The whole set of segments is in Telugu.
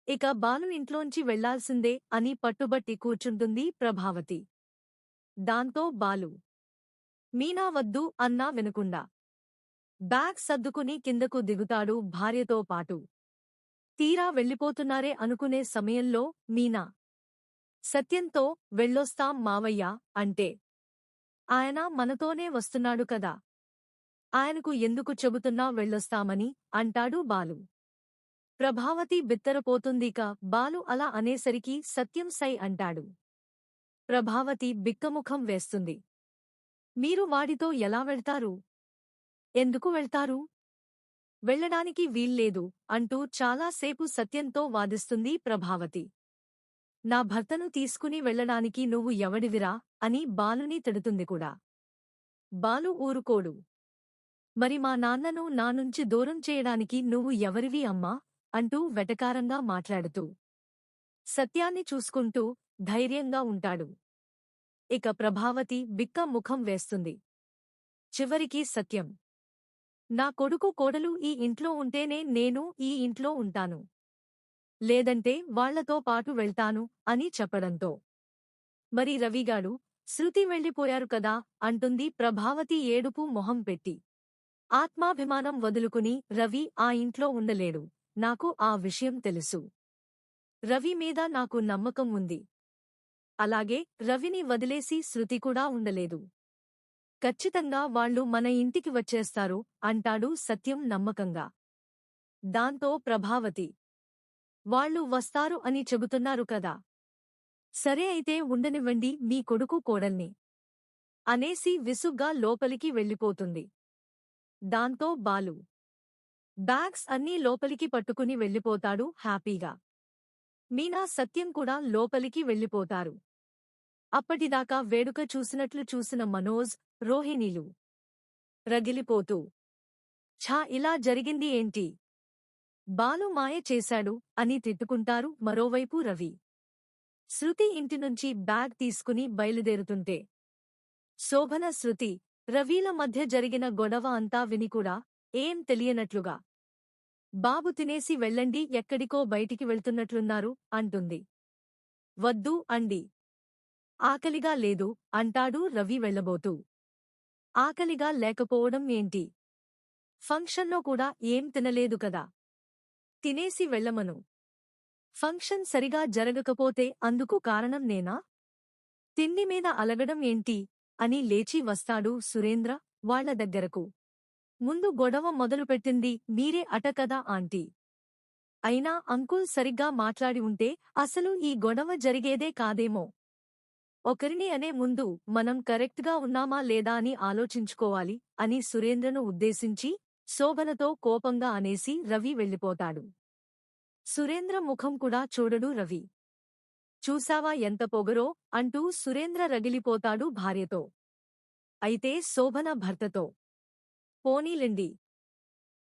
ఇక బాలు ఇంట్లోంచి వెళ్లాల్సిందే అని పట్టుబట్టి కూర్చుంటుంది ప్రభావతి. దాంతో బాలు, మీనా వద్దు అన్నా వినకుండా బ్యాగ్ సర్దుకుని కిందకు దిగుతాడు భార్యతో పాటు. తీరా వెళ్ళిపోతున్నారే అనుకునే సమయంలో మీనా సత్యంతో వెళ్ళొస్తాం మావయ్య అంటే, ఆయన మనతోనే వస్తున్నాడు కదా, ఆయనకు ఎందుకు చెబుతున్నావ్ వెళ్ళొస్తామని అంటాడు బాలు. ప్రభావతి బిత్తరపోతుందిక బాలు అలా అనేసరికి సత్యం సై అంటాడు. ప్రభావతి బిక్కముఖం వేస్తుంది. మీరు వాడితో ఎలా వెళ్తారు? ఎందుకు వెళ్తారు? వెళ్ళడానికి వీల్లేదు అంటూ చాలాసేపు సత్యంతో వాదిస్తుంది ప్రభావతి. నా భర్తను తీసుకుని వెళ్ళడానికి నువ్వు ఎవడివిరా అని బాలుని తిడుతుంది కూడా. బాలు ఊరుకోడు. మరి మా నాన్నను నా నుంచి దూరం చేయడానికి నువ్వు ఎవరివి అమ్మా అంటూ వెటకారంగా మాట్లాడుతూ సత్యాన్ని చూసుకుంటూ ధైర్యంగా ఉంటాడు. ఇక ప్రభావతి బిక్క ముఖం వేస్తుంది. చివరికి సత్యం, నా కొడుకు కోడలు ఈ ఇంట్లో ఉంటేనే నేను ఈ ఇంట్లో ఉంటాను, లేదంటే వాళ్లతో పాటు వెళ్తాను అని చెప్పడంతో, మరి రవిగాడు, శృతి వెళ్ళిపోయారు కదా అంటుంది ప్రభావతి ఏడుపు మొహం పెట్టి. ఆత్మాభిమానం వదులుకుని రవి ఆ ఇంట్లో ఉండలేడు, నాకు ఆ విషయం తెలుసు. రవి మీద నాకు నమ్మకం ఉంది. అలాగే రవిని వదిలేసి శృతి కూడా ఉండలేదు. ఖచ్చితంగా వాళ్ళు మన ఇంటికి వచ్చేస్తారు అంటాడు సత్యం నమ్మకంగా. దాంతో ప్రభావతి, వాళ్ళు వస్తారు అని చెబుతున్నారు కదా, సరే అయితే ఉండనివ్వండి మీ కొడుకు కోడల్ని అనేసి విసుగ్గా లోపలికి వెళ్ళిపోతుంది. దాంతో బాలు బ్యాగ్స్ అన్నీ లోపలికి పట్టుకుని వెళ్ళిపోతాడు హ్యాపీగా. మీనా సత్యం కూడా లోపలికి వెళ్ళిపోతారు. అప్పటిదాకా వేడుక చూసినట్లు చూసిన మనోజ్, రోహిణీలు రగిలిపోతూ, ఛా ఇలా జరిగింది ఏంటి? బాలు మాయ చేశాడు అని తిట్టుకుంటారు. మరోవైపు రవి, శృతి ఇంటినుంచి బ్యాగ్ తీసుకుని బయలుదేరుతుంటే శోభన, శృతి, రవిల మధ్య జరిగిన గొడవ అంతా వినికూడా ఏం తెలియనట్లుగా, బాబు తినేసి వెళ్ళండి, ఎక్కడికో బయటికి వెళ్తున్నట్లున్నారు అంటుంది. వద్దు అండి, ఆకలిగా లేదు అంటాడు రవి వెళ్ళబోతూ. ఆకలిగా లేకపోవడం ఏంటి? ఫంక్షన్లో కూడా ఏం తినలేదు కదా, తినేసి వెళ్ళమను. ఫంక్షన్ సరిగా జరగకపోతే అందుకు కారణం నేనా? తిండి మీద అలగడం ఏంటి అని లేచి వస్తాడు సురేంద్ర వాళ్ల దగ్గరకు. ముందు గొడవ మొదలుపెట్టింది మీరే అట కదా ఆంటీ. అయినా అంకుల్ సరిగ్గా మాట్లాడి ఉంటే అసలు ఈ గొడవ జరిగేదే కాదేమో. ఒకరిని అనే ముందు మనం కరెక్ట్గా ఉన్నామా లేదా అని ఆలోచించుకోవాలి అని సురేంద్రను ఉద్దేశించి శోభనతో కోపంగా అనేసి రవి వెళ్ళిపోతాడు. సురేంద్ర ముఖం కూడా చూడడు రవి. చూసావా ఎంత పొగరో అంటూ సురేంద్ర రగిలిపోతాడు భార్యతో. అయితే శోభన భర్తతో, పోనీలెండి,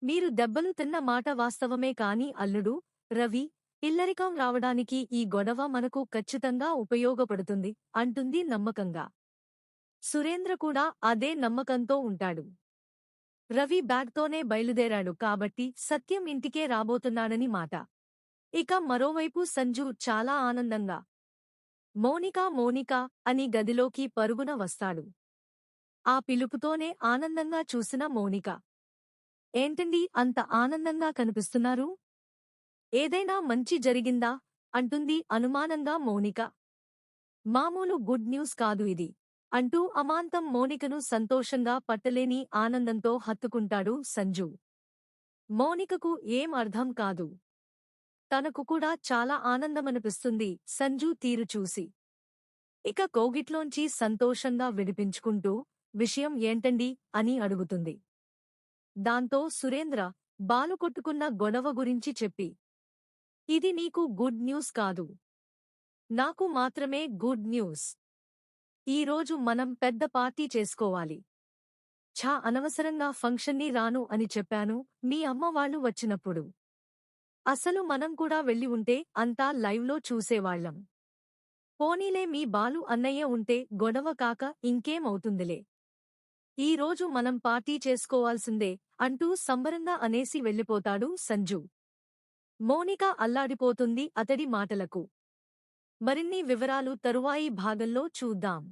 మీరు దెబ్బలు తిన్న మాట వాస్తవమే కాని అల్లుడు, రవి, ఇల్లరికం రావడానికి ఈ గొడవ మనకు ఖచ్చితంగా ఉపయోగపడుతుంది అంటుంది నమ్మకంగా. సురేంద్ర కూడా అదే నమ్మకంతో ఉంటాడు. రవి బ్యాగ్తోనే బయలుదేరాడు కాబట్టి సత్యం ఇంటికే రాబోతున్నాడని మాట. ఇక మరోవైపు సంజు చాలా ఆనందంగా మోనికా మోనికా అని గదిలోకి పరుగున వస్తాడు. ఆ పిలుపుతోనే ఆనందంగా చూసిన మోనిక, ఏంటండి అంత ఆనందంగా కనిపిస్తున్నారు? ఏదైనా మంచి జరిగిందా అంటుంది అనుమానంగా మోనిక. మామూలు గుడ్ న్యూస్ కాదు ఇది అంటూ అమాంతం మోనికను సంతోషంగా పట్టలేని ఆనందంతో హత్తుకుంటాడు సంజు. మోనికకు ఏం అర్థం కాదు. తనకు కూడా చాలా ఆనందమనిపిస్తుంది సంజు తీరు చూసి. ఇక కోగిట్లోంచి సంతోషంగా విడిపించుకుంటూ, విషయం ఏంటండి అని అడుగుతుంది. దాంతో సురేంద్ర బాలు కొట్టుకున్న గొడవ గురించి చెప్పి, ఇది నీకు గుడ్ న్యూస్ కాదు, నాకు మాత్రమే గుడ్ న్యూస్. ఈరోజు మనం పెద్ద పార్టీ చేసుకోవాలి. ఛా, అనవసరంగా ఫంక్షన్ని రాను అని చెప్పాను మీ అమ్మ వాళ్ళు వచ్చినప్పుడు. అసలు మనం కూడా వెళ్ళి ఉంటే అంతా లైవ్లో చూసేవాళ్లం. పోనీలే మీ బాలు అన్నయ్య ఉంటే గొడవ కాక ఇంకేమవుతుందిలే. ఈరోజు మనం పార్టీ చేసుకోవాల్సిందే అంటూ సంబరంగా అనేసి వెళ్ళిపోతాడు సంజు. మౌనిక అల్లాడిపోతుంది అతడి మాటలకు. మరిన్ని వివరాలు తరువాయి భాగంలో చూద్దాం.